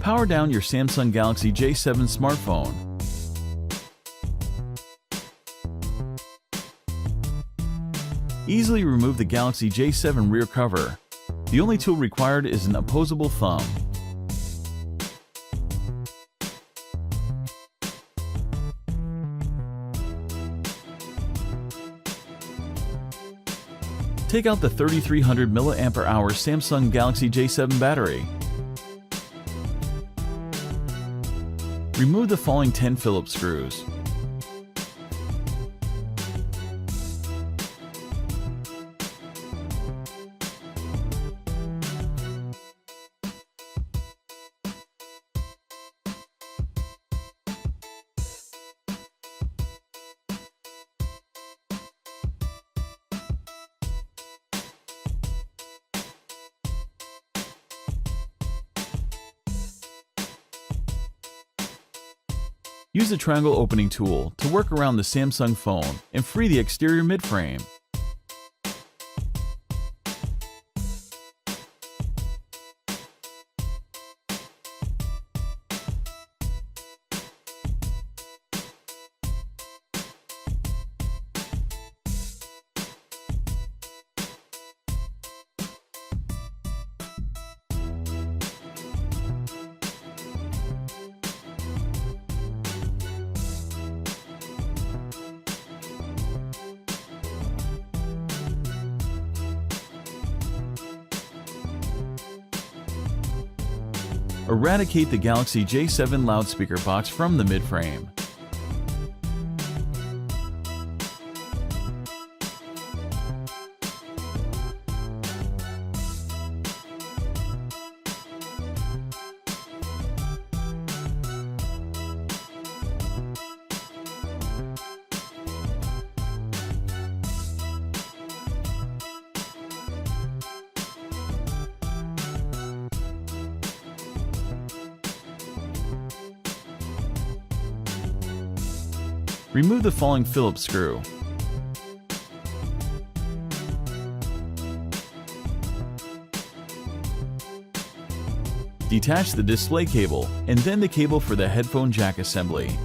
Power down your Samsung Galaxy J7 smartphone. Easily remove the Galaxy J7 rear cover. The only tool required is an opposable thumb. Take out the 3300 mAh Samsung Galaxy J7 battery. Remove the following 10 Phillips screws. Use the triangle opening tool to work around the Samsung phone and free the exterior midframe. Eradicate the Galaxy J7 loudspeaker box from the midframe. Remove the following Phillips screw. Detach the display cable and then the cable for the headphone jack assembly.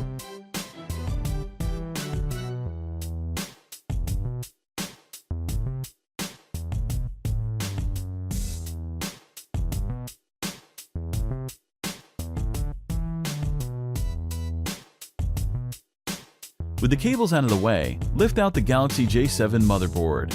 With the cables out of the way, lift out the Galaxy J7 motherboard.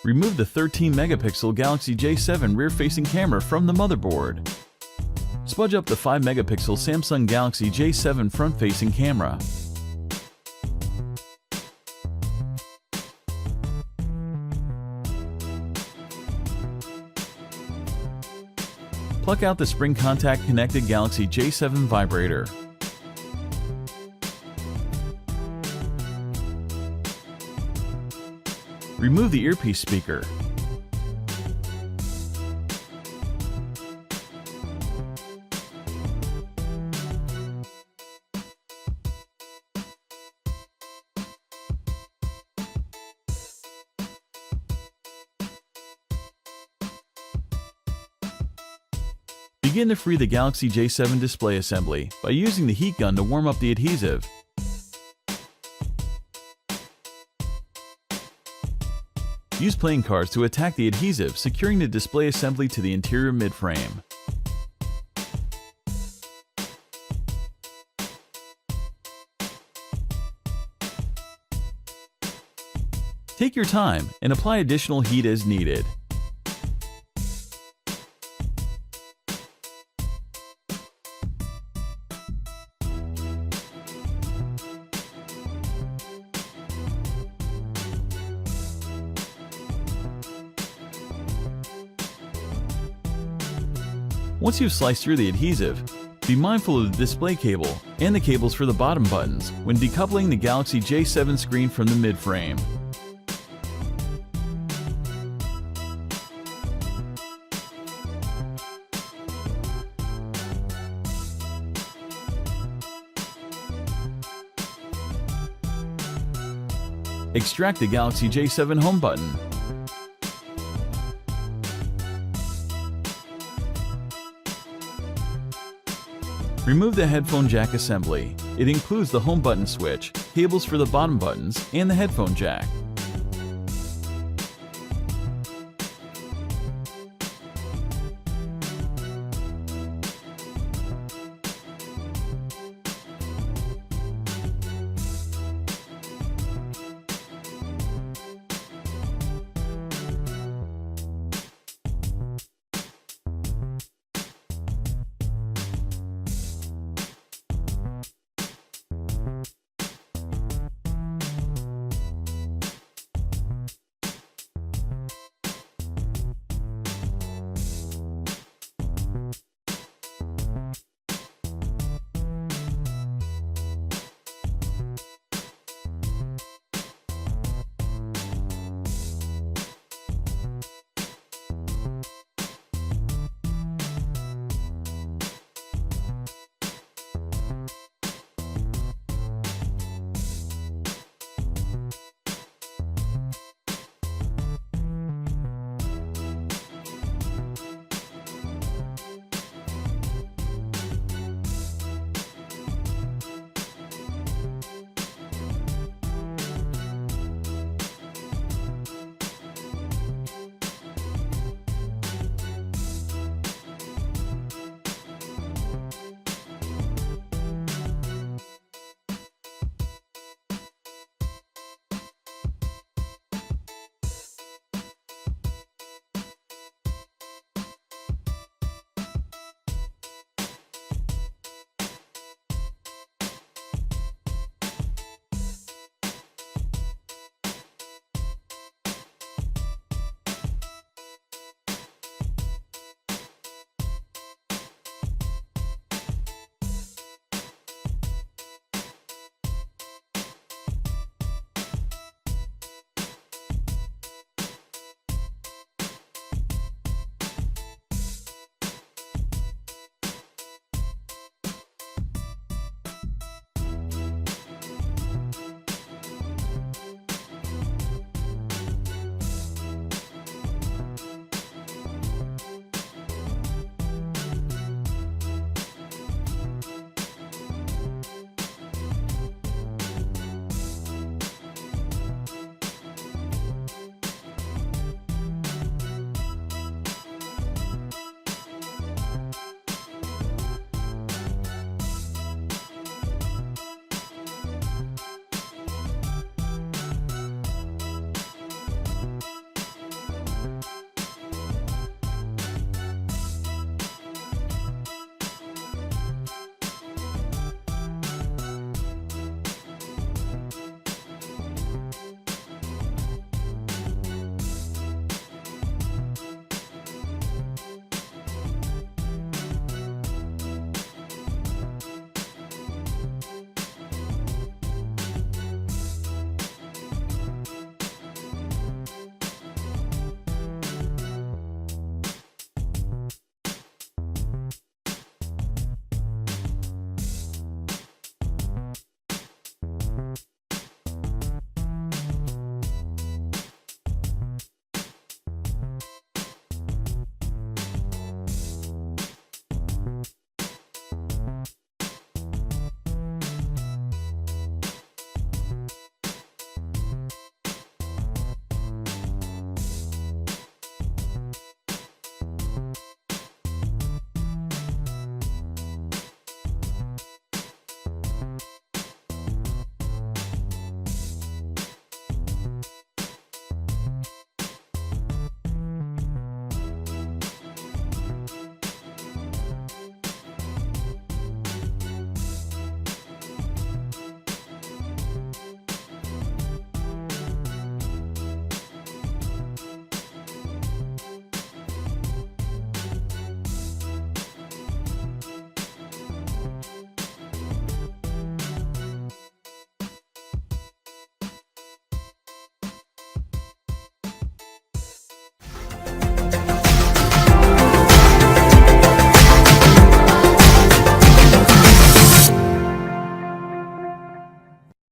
Remove the 13-megapixel Galaxy J7 rear-facing camera from the motherboard. Spudge up the 5-megapixel Samsung Galaxy J7 front-facing camera. Pluck out the spring contact connected Galaxy J7 vibrator. Remove the earpiece speaker. Begin to free the Galaxy J7 display assembly by using the heat gun to warm up the adhesive. Use playing cards to attack the adhesive, securing the display assembly to the interior midframe. Take your time and apply additional heat as needed. Once you've sliced through the adhesive, be mindful of the display cable and the cables for the bottom buttons when decoupling the Galaxy J7 screen from the midframe. Extract the Galaxy J7 home button. Remove the headphone jack assembly. It includes the home button switch, cables for the bottom buttons, and the headphone jack.